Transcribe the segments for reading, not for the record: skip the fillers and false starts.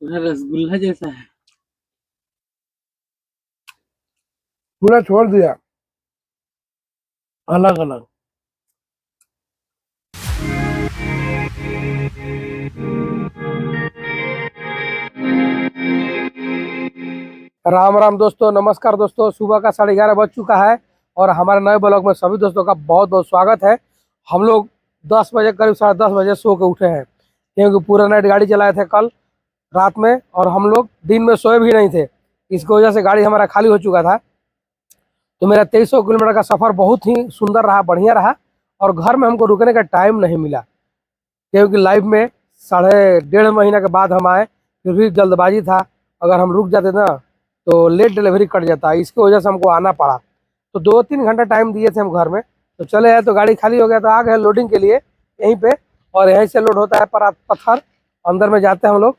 पूरा रसगुल्ला जैसा है। पूरा छोड़ दिया अलग अलग। राम राम दोस्तों, नमस्कार दोस्तों। सुबह का 11:30 बज चुका है और हमारे नए ब्लॉग में सभी दोस्तों का बहुत बहुत स्वागत है। हम लोग 10 बजे, करीब 10:30 बजे सो के उठे हैं, क्योंकि पूरा नाइट गाड़ी चलाए थे कल रात में, और हम लोग दिन में सोए भी नहीं थे। इसकी वजह से गाड़ी हमारा खाली हो चुका था। तो मेरा 2300 किलोमीटर का सफ़र बहुत ही सुंदर रहा, बढ़िया रहा। और घर में हमको रुकने का टाइम नहीं मिला, क्योंकि लाइफ में 1.5 महीना के बाद हम आए, फिर भी जल्दबाजी था। अगर हम रुक जाते ना तो लेट डिलीवरी कट जाता, इसकी वजह से हमको आना पड़ा। तो 2-3 घंटा टाइम दिए थे हम घर में, तो चले आए। तो गाड़ी खाली हो गया, तो आ गए लोडिंग के लिए यहीं पे, और यहीं से लोड होता है पर पत्थर अंदर में जाते हैं हम लोग।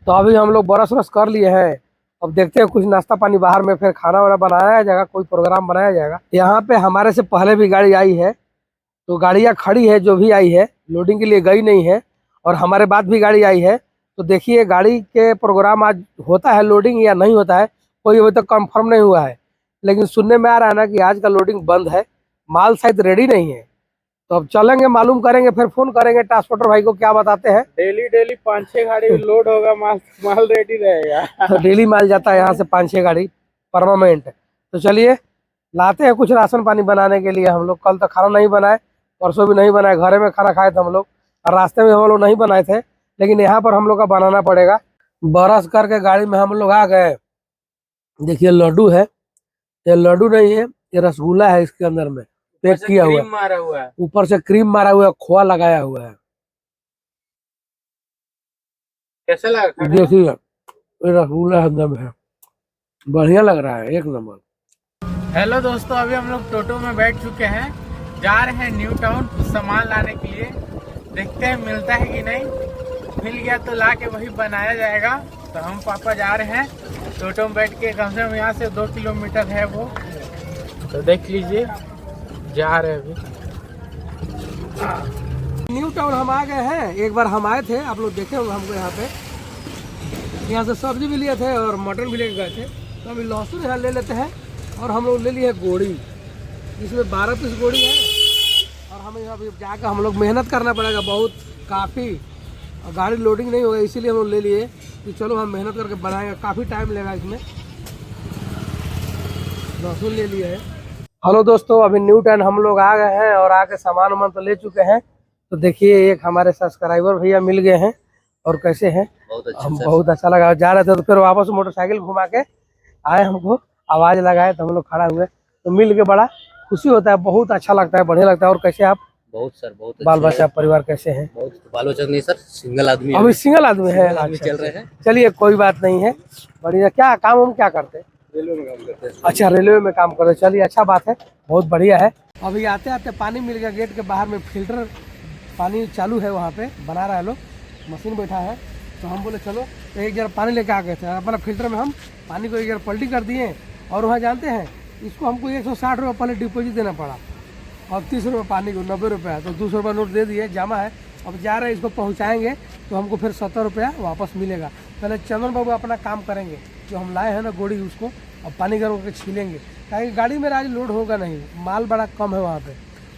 तो अभी हम लोग बरस वरस कर लिए हैं। अब देखते हैं कुछ नाश्ता पानी बाहर में, फिर खाना वाना बनाया जाएगा, कोई प्रोग्राम बनाया जाएगा। यहाँ पे हमारे से पहले भी गाड़ी आई है, तो गाड़ियाँ खड़ी है, जो भी आई है लोडिंग के लिए गई नहीं है। और हमारे बाद भी गाड़ी आई है। तो देखिए गाड़ी के प्रोग्राम आज होता है लोडिंग या नहीं होता है, कोई अभी तक कंफर्म नहीं हुआ है। लेकिन सुनने में आ रहा है ना कि आज का लोडिंग बंद है, माल शायद रेडी नहीं है। तो अब चलेंगे, मालूम करेंगे, फिर फोन करेंगे ट्रांसपोर्टर भाई को, क्या बताते हैं। डेली डेली 5-6 गाड़ी लोड होगा, माल माल रेडी रहेगा। तो डेली माल जाता है यहाँ से 5-6 गाड़ी परमानेंट। तो चलिए लाते हैं कुछ राशन पानी बनाने के लिए। हम लोग कल तक खाना नहीं बनाए, परसों भी नहीं बनाए, घरे में खाना खाए थे हम लोग, और रास्ते में हम लोग नहीं बनाए थे। लेकिन यहाँ पर हम लोग का बनाना पड़ेगा। बरस करके गाड़ी में हम लोग आ गए। देखिए लड्डू है, ये लड्डू नहीं है, ये रसगुल्ला है। इसके अंदर में पैक किया हुआ क्रीम मारा हुआ है। है, ऊपर से क्रीम मारा हुआ है, खोआ लगाया हुआ है। कैसा लगा? देखिए ये रसगुल्ला अंदर में है, बढ़िया लग रहा है, एक नंबर। हेलो दोस्तों, अभी हम लोग टोटो में बैठ चुके हैं, जा रहे हैं न्यू टाउन सामान लाने के लिए। देखते हैं मिलता है कि नहीं, मिल गया तो ला के वही बनाया जाएगा। तो हम पापा जा रहे हैं टोटो में बैठ के, कम से कम यहाँ से 2 किलोमीटर है वो। तो देख लीजिए, जा रहे हैं अभी। न्यू टाउन हम आ गए हैं। एक बार हम आए थे, आप लोग देखे होंगे हमको। यहाँ पे यहाँ से सब्जी भी लिए थे और मटन भी लेके गए थे। तो अभी लहसुन यहाँ ले लेते हैं, और हम लोग ले लिए गोड़ी, जिसमें 12 पीस गोड़ी है। और हमें अभी जाकर हम लोग मेहनत करना पड़ेगा बहुत, काफ़ी। और गाड़ी लोडिंग नहीं होगा, इसीलिए हम लोग ले लिए कि चलो हम मेहनत करके बनाएंगे, काफ़ी टाइम लेगा इसमें। लहसुन ले लिए है। हेलो दोस्तों, अभी न्यू टाउन हम लोग आ गए हैं, और आके सामान वामान तो ले चुके हैं। तो देखिए एक हमारे सब्सक्राइबर भैया मिल गए हैं, और कैसे हैं, बहुत अच्छा लगा। जा रहे थे तो फिर वापस मोटरसाइकिल घुमा के आए, हमको आवाज़ लगाए तो हम लोग खड़ा हुए। तो मिल के बड़ा खुशी होता है, बहुत अच्छा लगता है, बढ़िया लगता है। और कैसे आप? बहुत सर, बहुत बाल बच्चा परिवार कैसे हैं? बहुत बाल बच्चा नहीं सर, सिंगल आदमी अभी सिंगल आदमी है, चल रहे हैं। चलिए कोई बात नहीं है, बढ़िया। क्या काम हम क्या करते हैं? रेलवे में काम करते हैं। अच्छा, रेलवे में काम करते हैं, चलिए अच्छा बात है, बहुत बढ़िया है। अभी आते आते पानी मिल गया, गेट के बाहर में फिल्टर पानी चालू है, वहाँ पे बना रहा है लोग, मशीन बैठा है। तो हम बोले चलो, तो एक जरा पानी लेके आ गए थे अपना फिल्टर में। हम पानी को एक जरा पलटी कर दिए, और वहाँ जानते हैं इसको हमको 160 रुपये पहले डिपॉजिट देना पड़ा, और 30 रुपये पानी को 90 रुपया, तो 200 रुपये नोट दे दिए, जमा है। अब जा रहे हैं, इसको पहुँचाएँगे तो हमको फिर 70 रुपया वापस मिलेगा। पहले चंदन बाबू अपना काम करेंगे, जो हम लाए हैं ना गोड़ी, उसको अब पानी गर्म करके छीलेंगे। ताकि गाड़ी मेरा आज लोड होगा नहीं, माल बड़ा कम है वहाँ पे,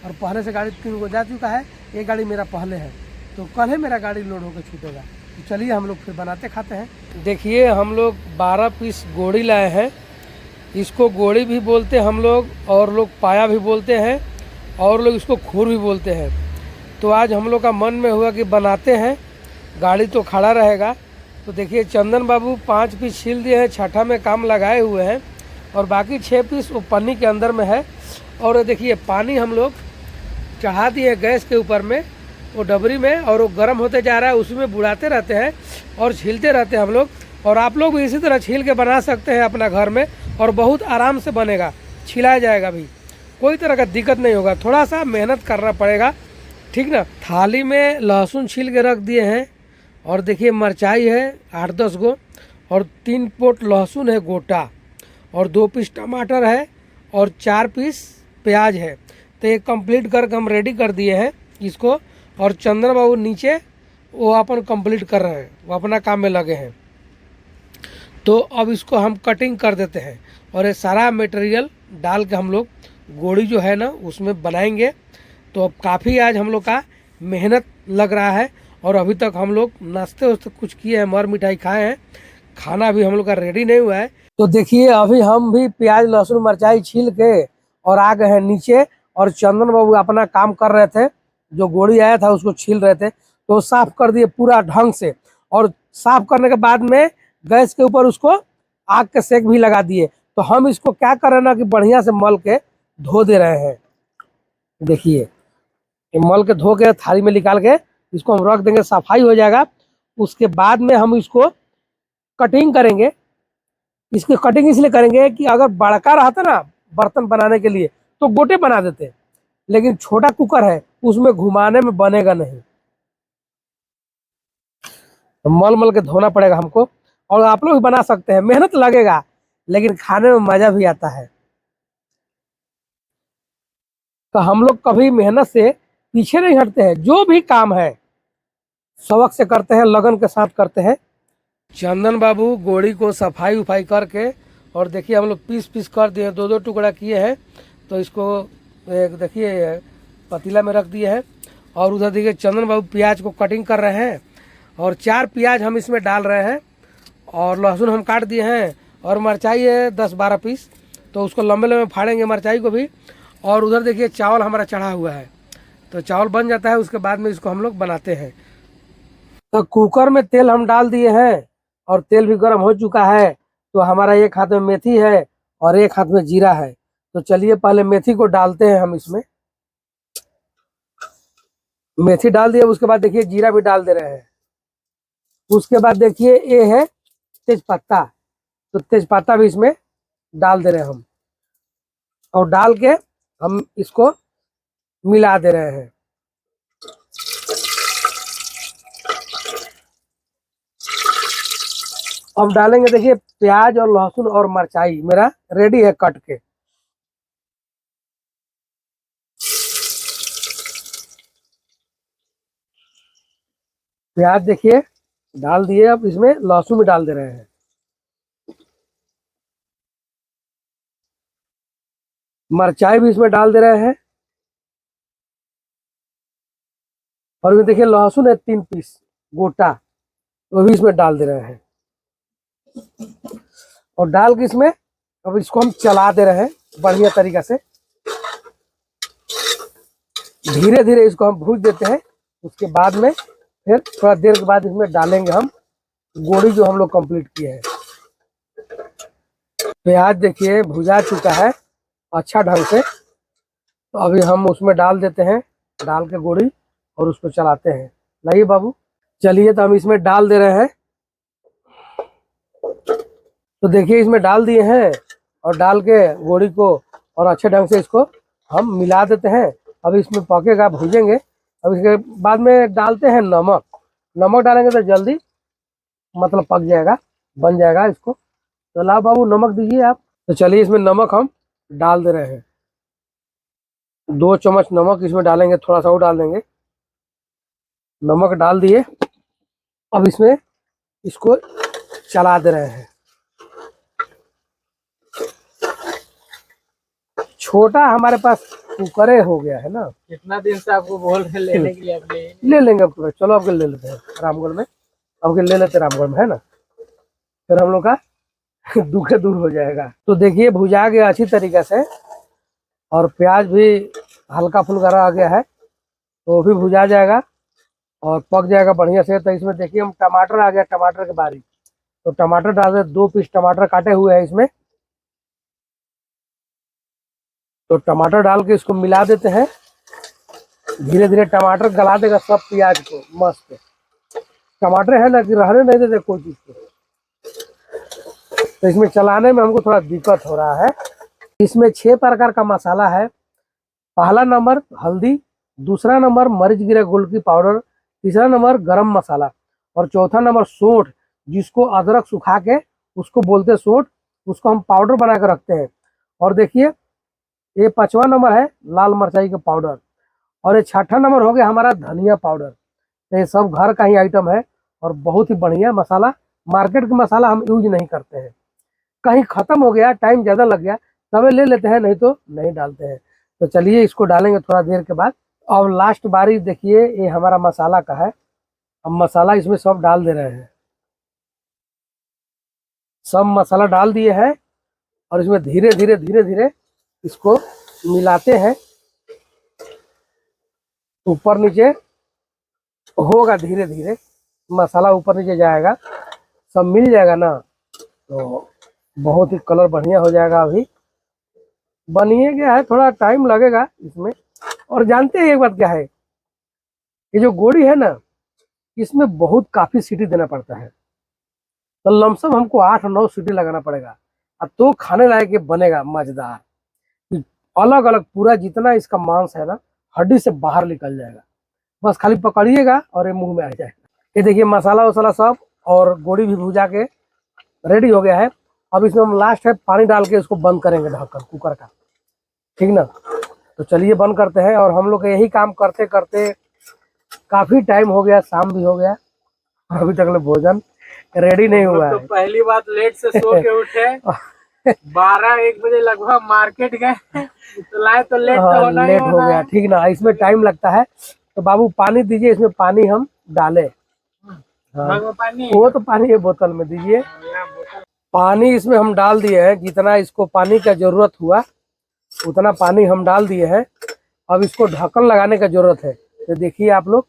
और पहले से गाड़ी 3 को जा चुका है, एक गाड़ी मेरा पहले है, तो कल है मेरा गाड़ी लोड होकर छूटेगा। तो चलिए हम लोग फिर बनाते खाते हैं। देखिए हम लोग 12 पीस गोड़ी लाए हैं। इसको गोड़ी भी बोलते हैं हम लोग, और लोग पाया भी बोलते हैं, और लोग इसको खूर भी बोलते हैं। तो आज हम लोग का मन में हुआ कि बनाते हैं, गाड़ी तो खड़ा रहेगा। तो देखिए चंदन बाबू 5 पीस छील दिए हैं, छठा में काम लगाए हुए हैं, और बाकी 6 पीस वो पन्नी के अंदर में है। और देखिए पानी हम लोग चढ़ा दिए गैस के ऊपर में, वो डबरी में, और वो गर्म होते जा रहा है, उसी में बुड़ाते रहते हैं और छीलते रहते हैं हम लोग। और आप लोग भी इसी तरह छील के बना सकते हैं अपना घर में, और बहुत आराम से बनेगा, छिलाया जाएगा भी, कोई तरह का दिक्कत नहीं होगा। थोड़ा सा मेहनत करना पड़ेगा, ठीक ना। थाली में लहसुन छील के रख दिए हैं, और देखिए मिरचाई है 8-10 गो, और 3 पोट लहसुन है गोटा, और 2 पीस टमाटर है, और 4 पीस प्याज है। तो ये कंप्लीट करके हम रेडी कर दिए हैं इसको। और चंद्र बाबू नीचे वो अपन कंप्लीट कर रहे हैं, वो अपना काम में लगे हैं। तो अब इसको हम कटिंग कर देते हैं और ये सारा मटेरियल डाल के हम लोग गोड़ी जो है ना उसमें बनाएंगे। तो अब काफ़ी आज हम लोग का मेहनत लग रहा है और अभी तक हम लोग नाश्ते वास्ते कुछ किए हैं, मर मिठाई खाए हैं, खाना अभी हम लोग का रेडी नहीं हुआ है। तो देखिए अभी हम भी प्याज लहसुन मिरचाई छील के और आ गए हैं नीचे, और चंदन बाबू अपना काम कर रहे थे, जो गोड़ी आया था उसको छील रहे थे। तो साफ कर दिए पूरा ढंग से, और साफ करने के बाद में गैस के ऊपर उसको आग के सेक भी लगा दिए। तो हम इसको क्या कर रहे हैं ना कि बढ़िया से मल के धो दे रहे हैं। देखिए ये मल के धो के थाली में निकाल के इसको हम रख देंगे, सफाई हो जाएगा। उसके बाद में हम इसको कटिंग करेंगे। इसकी कटिंग इसलिए करेंगे कि अगर बड़का रहता ना बर्तन बनाने के लिए तो गोटे बना देते, लेकिन छोटा कुकर है उसमें घुमाने में बनेगा नहीं, तो मल मल के धोना पड़ेगा हमको। और आप लोग भी बना सकते हैं, मेहनत लगेगा लेकिन खाने में मजा भी आता है। तो हम लोग कभी मेहनत से पीछे नहीं हटते हैं, जो भी काम है शौक से करते हैं, लगन के साथ करते हैं। चंदन बाबू गोड़ी को सफाई उफाई करके, और देखिए हम लोग पीस पीस कर दिए, दो दो टुकड़ा किए हैं। तो इसको एक देखिए पतीला में रख दिए हैं, और उधर देखिए चंदन बाबू प्याज को कटिंग कर रहे हैं, और 4 प्याज हम इसमें डाल रहे हैं, और लहसुन हम काट दिए हैं, और मिरचाई है 10-12 पीस, तो उसको लंबे लंबे फाड़ेंगे मिरचाई को भी। और उधर देखिए चावल हमारा चढ़ा हुआ है, तो चावल बन जाता है, उसके बाद में इसको हम लोग बनाते हैं। तो कुकर में तेल हम डाल दिए हैं, और तेल भी गर्म हो चुका है। तो हमारा एक हाथ में मेथी है और एक हाथ में जीरा है। तो चलिए पहले मेथी को डालते हैं हम इसमें। मेथी डाल दिए, उसके बाद देखिए जीरा भी डाल दे रहे हैं। उसके बाद देखिए ये है तेज पत्ता, तो तेज पत्ता भी इसमें डाल दे रहे हैं हम, और डाल के हम इसको मिला दे रहे हैं। अब डालेंगे देखिए प्याज और लहसुन और मिरचाई मेरा रेडी है कट के। प्याज देखिए डाल दिए, अब इसमें लहसुन भी डाल दे रहे हैं। मिरचाई भी इसमें डाल दे रहे हैं, और ये देखिए लहसुन है 3 पीस गोटा, वो भी इसमें डाल दे रहे हैं। और डाल के इसमें अब इसको हम चला दे रहे हैं बढ़िया तरीका से, धीरे धीरे इसको हम भून देते हैं। उसके बाद में फिर थोड़ा देर के बाद इसमें डालेंगे हम गोड़ी जो हम लोग कंप्लीट किए हैं। प्याज देखिए भुजा चुका है अच्छा ढंग से, तो अभी हम उसमें डाल देते हैं, डाल के गोड़ी, और उसको चलाते हैं। लाइए बाबू, चलिए तो हम इसमें डाल दे रहे हैं। तो देखिए इसमें डाल दिए हैं, और डाल के गोड़ी को और अच्छे ढंग से इसको हम मिला देते हैं। अब इसमें पकेगा, भूजेंगे। अब इसके बाद में डालते हैं नमक। नमक डालेंगे तो जल्दी मतलब पक जाएगा, बन जाएगा इसको। तो लाओ बाबू नमक दीजिए आप। तो चलिए इसमें नमक हम डाल दे रहे हैं, 2 चम्मच नमक इसमें डालेंगे, थोड़ा सा और डाल देंगे। नमक डाल दिए, अब इसमें इसको चला दे रहे हैं। छोटा हमारे पास कुकरे हो गया है ना, कितना दिन से आपको बोल रहे लेने के लिए, आप ले लेंगे अब कुकर। चलो अब ले लेते हैं रामगढ़ में, अब ले लेते हैं रामगढ़ में, है ना, फिर हम लोग का दुख दूर हो जाएगा। तो देखिए भुजा गया अच्छी तरीके से, और प्याज भी हल्का फुल्का रह गया है, तो वो भी भुजा जाएगा और पक जाएगा बढ़िया से। तो इसमें देखिए हम टमाटर आ गया, टमाटर के बारी, तो टमाटर डाल दे, 2 पीस टमाटर काटे हुए हैं इसमें। तो टमाटर डाल के इसको मिला देते हैं, धीरे धीरे टमाटर गला देगा सब प्याज को मस्त। टमाटर है ना कि रहने नहीं देते कोई चीज को, तो इसमें चलाने में हमको थोड़ा दिक्कत हो रहा है। इसमें 6 प्रकार का मसाला है। पहला नंबर हल्दी, दूसरा नंबर मरीच गिरा गोल्ड की पाउडर, तीसरा नंबर गरम मसाला, और चौथा नंबर सोंठ, जिसको अदरक सुखा के उसको बोलते हैं सोंठ, उसको हम पाउडर बना के रखते हैं। और देखिए ये 5वां नंबर है लाल मिरचाई का पाउडर, और ये 6ठा नंबर हो गया हमारा धनिया पाउडर। तो ये सब घर का ही आइटम है और बहुत ही बढ़िया मसाला। मार्केट का मसाला हम यूज नहीं करते हैं, कहीं ख़त्म हो गया, टाइम ज़्यादा लग गया तभी ले लेते हैं, नहीं तो नहीं डालते हैं। तो चलिए इसको डालेंगे थोड़ा देर के बाद। अब लास्ट बारी देखिए, ये हमारा मसाला का है। अब मसाला इसमें सब डाल दे रहे हैं, सब मसाला डाल दिए हैं और इसमें धीरे धीरे इसको मिलाते हैं। ऊपर नीचे होगा, धीरे धीरे मसाला ऊपर नीचे जाएगा, सब मिल जाएगा ना, तो बहुत ही कलर बढ़िया हो जाएगा। अभी बनिए गया है, थोड़ा टाइम लगेगा इसमें। और जानते हैं एक बात क्या है, ये जो गोड़ी है ना, इसमें बहुत काफ़ी सीटी देना पड़ता है। तो लमसम हमको 8-9 सीटी लगाना पड़ेगा, अब तो खाने लायक ये बनेगा मजेदार। अलग अलग पूरा जितना इसका मांस है ना, हड्डी से बाहर निकल जाएगा। बस खाली पकड़िएगा और ये मुंह में आ जाएगा। ये देखिए मसाला वसाला सब और गोड़ी भी भुजा के रेडी हो गया है। अब इसमें हम लास्ट है पानी डाल के इसको बंद करेंगे, ढक्कन कुकर का, ठीक ना। तो चलिए बंद करते हैं। और हम लोग यही काम करते करते काफ़ी टाइम हो गया, शाम भी हो गया, अभी तक भोजन रेडी नहीं हुआ तो है। पहली बात लेट से सो के उठे 12-1 बजे लगभग मार्केट गए तो लाए तो लेट तो होना ही लेट हो होना गया, है। ठीक ना, इसमें टाइम लगता है। तो बाबू पानी दीजिए, इसमें पानी हम डालें। हाँ, मग में पानी वो तो पानी है, बोतल में दीजिए। यहाँ बोतल। पानी इसमें हम डाल दिए हैं, जितना इसको पानी का जरूरत हुआ उतना पानी हम डाल दिए हैं। अब इसको ढक्कन लगाने का जरूरत है। तो देखिए आप लोग,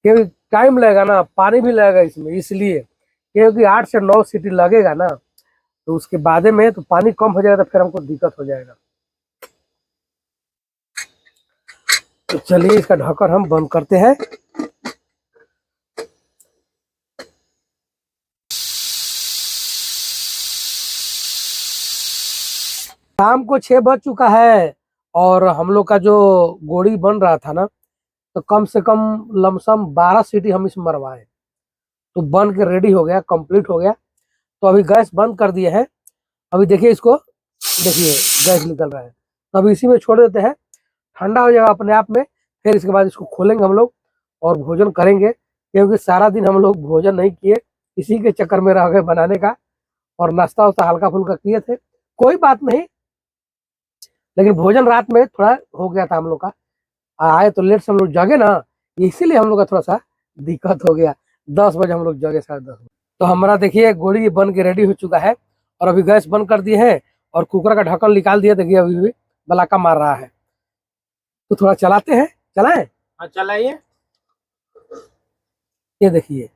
क्योंकि टाइम लगेगा ना, पानी भी लगेगा इसमें, इसलिए क्योंकि 8 से 9 सीटी लगेगा ना, तो उसके बाद में तो पानी कम हो जाएगा, तो फिर हमको दिक्कत हो जाएगा। तो चलिए इसका ढक्कन हम बंद करते हैं। शाम को 6 बज चुका है और हम लोग का जो गोड़ी बन रहा था ना, तो कम से कम लमसम 12 सीटी हम इसमें मरवाए, तो बन के रेडी हो गया, कंप्लीट हो गया। तो अभी गैस बंद कर दिए हैं। अभी देखिए इसको, देखिए गैस निकल रहा है, तो अभी इसी में छोड़ देते हैं, ठंडा हो जाएगा अपने आप में। फिर इसके बाद इसको खोलेंगे हम लोग और भोजन करेंगे, क्योंकि सारा दिन हम लोग भोजन नहीं किए, इसी के चक्कर में रह गए बनाने का। और नाश्ता वास्ता हल्का फुल्का किए थे, कोई बात नहीं, लेकिन भोजन रात में थोड़ा हो गया था हम लोग का। आए तो लेट से हम लोग जगे ना, इसीलिए हम लोग का थोड़ा सा दिक्कत हो गया। 10 बजे हम लोग जगे, 10:30 बजे। तो हमारा देखिए गोड़ी बन के रेडी हो चुका है और अभी गैस बंद कर दिए हैं और कुकर का ढक्कन निकाल दिया। देखिए अभी भी बलाका मार रहा है, तो थोड़ा चलाते हैं, चलाएं। हाँ चलाइए। ये देखिए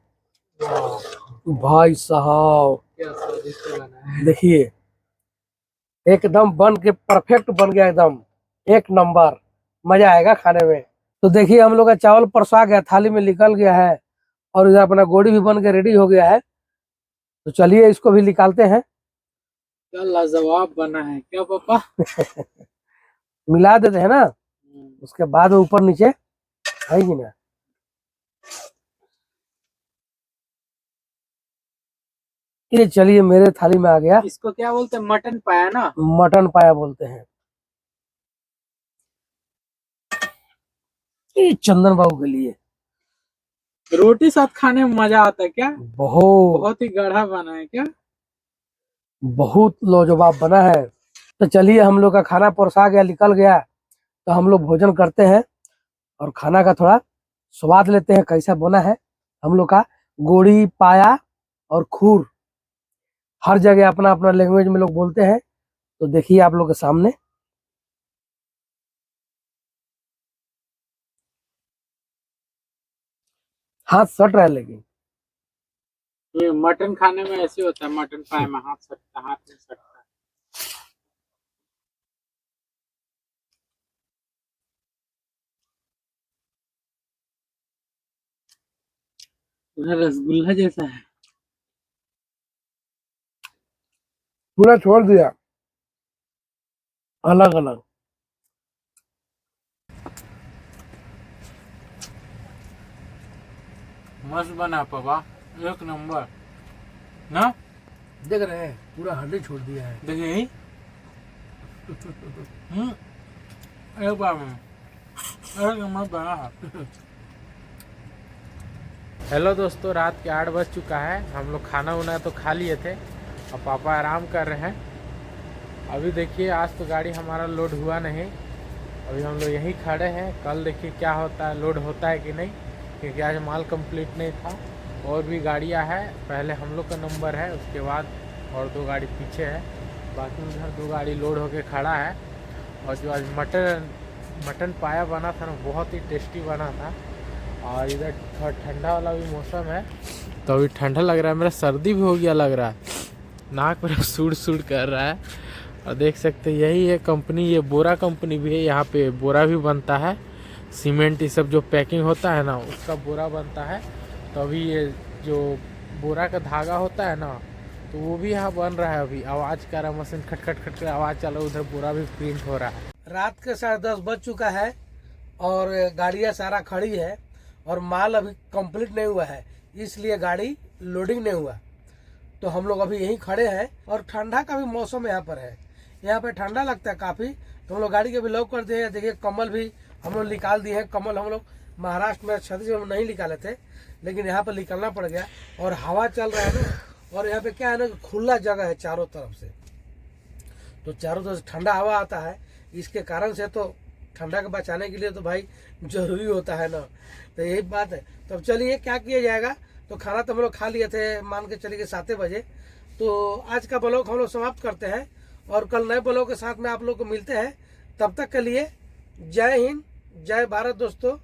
भाई साहब, क्या स्वादिष्ट बना है। देखिए एकदम बन के परफेक्ट बन गया, एकदम एक नंबर, मजा आएगा खाने में। तो देखिए हम लोग का चावल परसा गया, थाली में निकल गया है और इधर अपना गोड़ी भी बन के रेडी हो गया है। तो चलिए इसको भी निकालते हैं। क्या लाजवाब बना है, क्या पापा। मिला देते हैं ना, उसके बाद ऊपर नीचे है कि ना। ये चलिए मेरे थाली में आ गया। इसको क्या बोलते हैं, मटन पाया ना। मटन पाया बोलते हैं। ये चंदन बाबू के लिए रोटी साथ खाने में मजा आता है क्या। बहुत बहुत ही गाढ़ा बना है क्या। बहुत लाजवाब बना है। तो चलिए हम लोग का खाना परोसा गया, निकल गया, तो हम लोग भोजन करते हैं और खाना का थोड़ा स्वाद लेते हैं कैसा बना है। हम लोग का गोड़ी, पाया और खूर, हर जगह अपना अपना लैंग्वेज में लोग बोलते हैं। तो देखिए आप लोग के सामने, हाथ सट रहा है, लेकिन ये मटन खाने में ऐसे होता है, मटन पाए में हाथ सटता, हाथ में सटता है। रसगुल्ला जैसा है। पूरा छोड़ दिया अलग अलग। मस्त बना पापा, एक नंबर ना। देख रहे हैं पूरा हड्डी छोड़ दिया है। देखिए एक बार में हेलो दोस्तों, रात के 8 बज चुका है। हम लोग खाना उना तो खा लिए थे, अब पापा आराम कर रहे हैं। अभी देखिए आज तो गाड़ी हमारा लोड हुआ नहीं, अभी हम लोग यहीं खड़े हैं। कल देखिए क्या होता है, लोड होता है कि नहीं, क्योंकि आज माल कंप्लीट नहीं था। और भी गाड़ियां हैं, पहले हम लोग का नंबर है, उसके बाद और 2 गाड़ी पीछे है। बाकी उधर 2 गाड़ी लोड होके खड़ा है। और जो आज मटन पाया बना था ना, बहुत ही टेस्टी बना था। और इधर थोड़ा ठंडा वाला भी मौसम है, तो अभी ठंडा लग रहा है। मेरा सर्दी भी हो गया लग रहा है, नाक मेरा सूड़ कर रहा है। और देख सकते हैं यही है कंपनी, ये बोरा कंपनी भी है। यहाँ पे बोरा भी बनता है, सीमेंट ये सब जो पैकिंग होता है ना, उसका बोरा बनता है। तो अभी ये जो बोरा का धागा होता है ना, तो वो भी यहाँ बन रहा है। अभी आवाज़ कर रहा है मशीन, खट खट खट आवाज़ चल रहा है, उधर बोरा भी प्रिंट हो रहा है। रात के 10:30 बज चुका है और गाड़ियाँ सारा खड़ी है और माल अभी कंप्लीट नहीं हुआ है, इसलिए गाड़ी लोडिंग नहीं हुआ। तो हम लोग अभी यहीं खड़े हैं और ठंडा का भी मौसम यहाँ पर है, यहाँ पे ठंडा लगता है काफ़ी। तो हम लोग गाड़ी के भी लॉक कर दिए हैं। देखिए कम्बल भी हम लोग निकाल दिए हैं। कम्बल हम लोग महाराष्ट्र में छत्तीसगढ़ में नहीं निकाले थे, लेकिन यहाँ पर निकालना पड़ गया। और हवा चल रहा है ना, और यहाँ पे क्या है ना, खुला जगह है चारों तरफ से, तो चारों तरफ से ठंडा हवा आता है। इसके कारण से तो ठंडा को बचाने के लिए तो भाई जरूरी होता है ना, तो यही बात है। तो अब चलिए क्या किया जाएगा। तो खाना तो हम लोग खा लिए थे, मान के चलिए 7 बजे। तो आज का ब्लॉग हम लोग समाप्त करते हैं और कल नए ब्लॉग के साथ में आप लोग को मिलते हैं। तब तक के लिए जय हिंद, जय भारत दोस्तों।